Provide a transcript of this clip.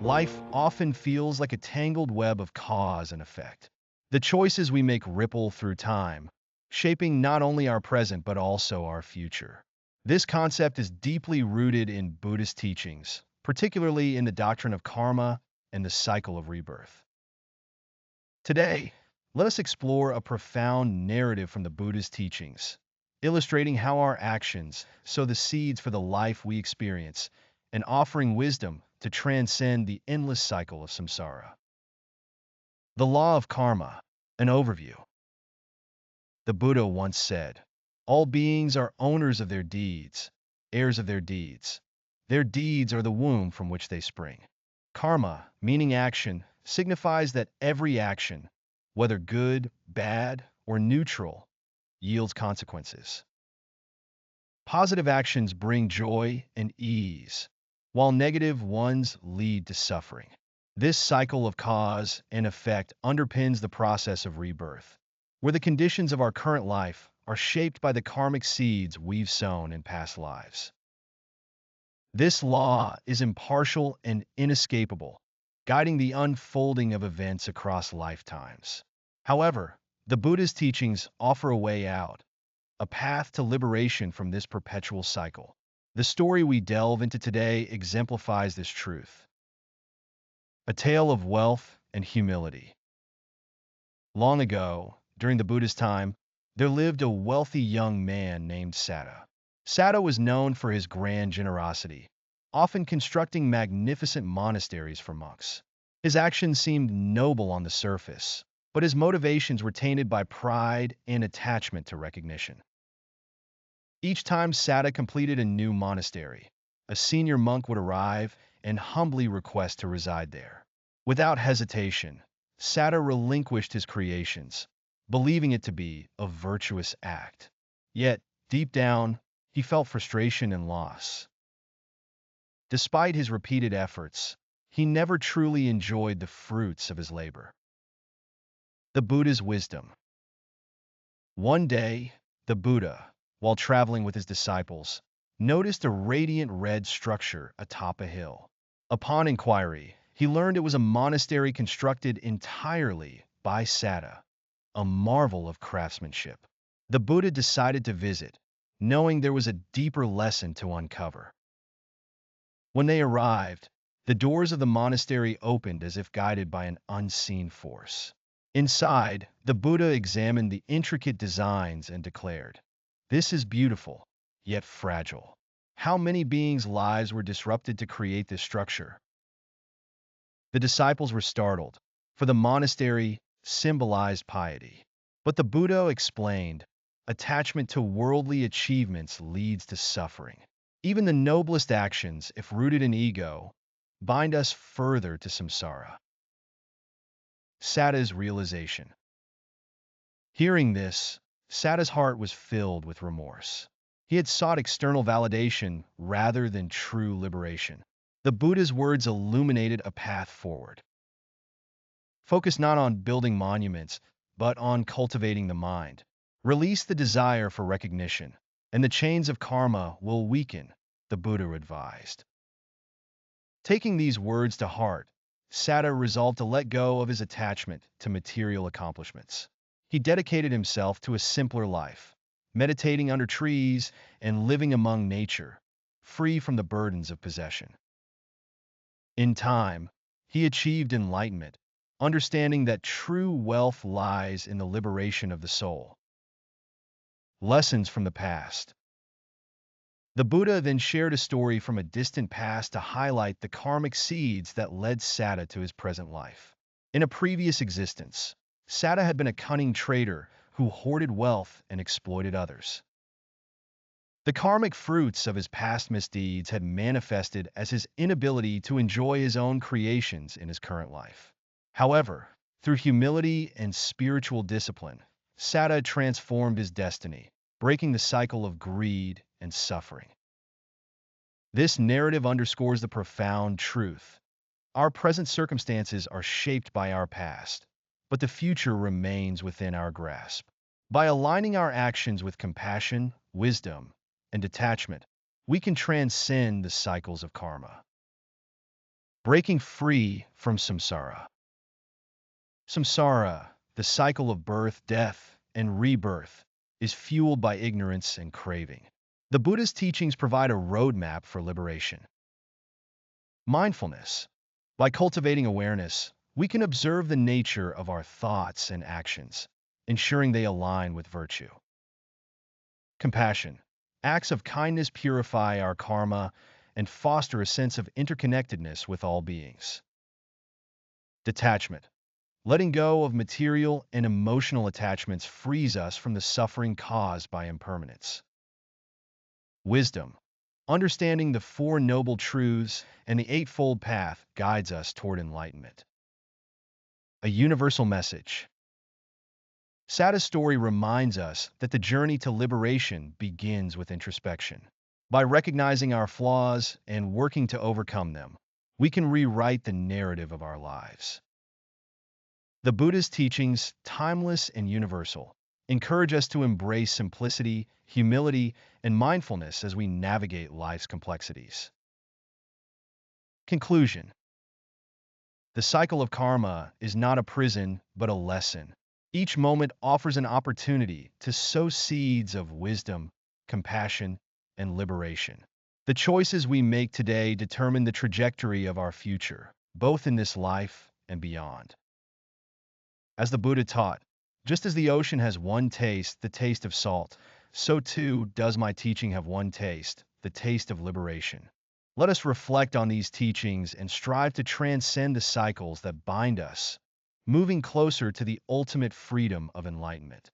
Life often feels like a tangled web of cause and effect. The choices we make ripple through time, shaping not only our present but also our future. This concept is deeply rooted in Buddhist teachings, particularly in the doctrine of karma and the cycle of rebirth. Today, let us explore a profound narrative from the Buddhist teachings, illustrating how our actions sow the seeds for the life we experience and offering wisdom to transcend the endless cycle of samsara. The law of karma, an overview. The Buddha once said, "All beings are owners of their deeds, heirs of their deeds. Their deeds are the womb from which they spring." Karma, meaning action, signifies that every action, whether good, bad, or neutral, yields consequences. Positive actions bring joy and ease, while negative ones lead to suffering. This cycle of cause and effect underpins the process of rebirth, where the conditions of our current life are shaped by the karmic seeds we've sown in past lives. This law is impartial and inescapable, guiding the unfolding of events across lifetimes. However, the Buddha's teachings offer a way out, a path to liberation from this perpetual cycle. The story we delve into today exemplifies this truth. A tale of wealth and humility. Long ago, during the Buddhist time, there lived a wealthy young man named Sata. Sata was known for his grand generosity, often constructing magnificent monasteries for monks. His actions seemed noble on the surface, but his motivations were tainted by pride and attachment to recognition. Each time Sata completed a new monastery, a senior monk would arrive and humbly request to reside there. Without hesitation, Sata relinquished his creations, believing it to be a virtuous act. Yet, deep down, he felt frustration and loss. Despite his repeated efforts, he never truly enjoyed the fruits of his labor. The Buddha's wisdom. One day, the Buddha, while traveling with his disciples, noticed a radiant red structure atop a hill. Upon inquiry, he learned it was a monastery constructed entirely by Sata, a marvel of craftsmanship. The Buddha decided to visit, knowing there was a deeper lesson to uncover. When they arrived, the doors of the monastery opened as if guided by an unseen force. Inside, the Buddha examined the intricate designs and declared, "This is beautiful, yet fragile." How many beings' lives were disrupted to create this structure? The disciples were startled, for the monastery symbolized piety. But the Buddha explained, attachment to worldly achievements leads to suffering. Even the noblest actions, if rooted in ego, bind us further to samsara. Sata's realization. Hearing this, Sata's heart was filled with remorse. He had sought external validation rather than true liberation. The Buddha's words illuminated a path forward. Focus not on building monuments, but on cultivating the mind. Release the desire for recognition, and the chains of karma will weaken, the Buddha advised. Taking these words to heart, Sata resolved to let go of his attachment to material accomplishments. He dedicated himself to a simpler life, meditating under trees and living among nature, free from the burdens of possession. In time, he achieved enlightenment, understanding that true wealth lies in the liberation of the soul. Lessons from the past. The Buddha then shared a story from a distant past to highlight the karmic seeds that led Sata to his present life. In a previous existence, Sata had been a cunning trader who hoarded wealth and exploited others. The karmic fruits of his past misdeeds had manifested as his inability to enjoy his own creations in his current life. However, through humility and spiritual discipline, Sata transformed his destiny, breaking the cycle of greed and suffering. This narrative underscores the profound truth. Our present circumstances are shaped by our past, but the future remains within our grasp. By aligning our actions with compassion, wisdom, and detachment, we can transcend the cycles of karma. breaking free from samsara. Samsara, the cycle of birth, death, and rebirth, is fueled by ignorance and craving. The Buddhist teachings provide a roadmap for liberation. Mindfulness. By cultivating awareness, we can observe the nature of our thoughts and actions, ensuring they align with virtue. Compassion. Acts of kindness purify our karma and foster a sense of interconnectedness with all beings. Detachment. Letting go of material and emotional attachments frees us from the suffering caused by impermanence. Wisdom. Understanding the Four Noble Truths and the Eightfold Path guides us toward enlightenment. A universal message. Sata's story reminds us that the journey to liberation begins with introspection. By recognizing our flaws and working to overcome them, we can rewrite the narrative of our lives. The Buddhist teachings, timeless and universal, encourage us to embrace simplicity, humility, and mindfulness as we navigate life's complexities. Conclusion. The cycle of karma is not a prison, but a lesson. Each moment offers an opportunity to sow seeds of wisdom, compassion, and liberation. The choices we make today determine the trajectory of our future, both in this life and beyond. As the Buddha taught, just as the ocean has one taste, the taste of salt, so too does my teaching have one taste, the taste of liberation. Let us reflect on these teachings and strive to transcend the cycles that bind us, moving closer to the ultimate freedom of enlightenment.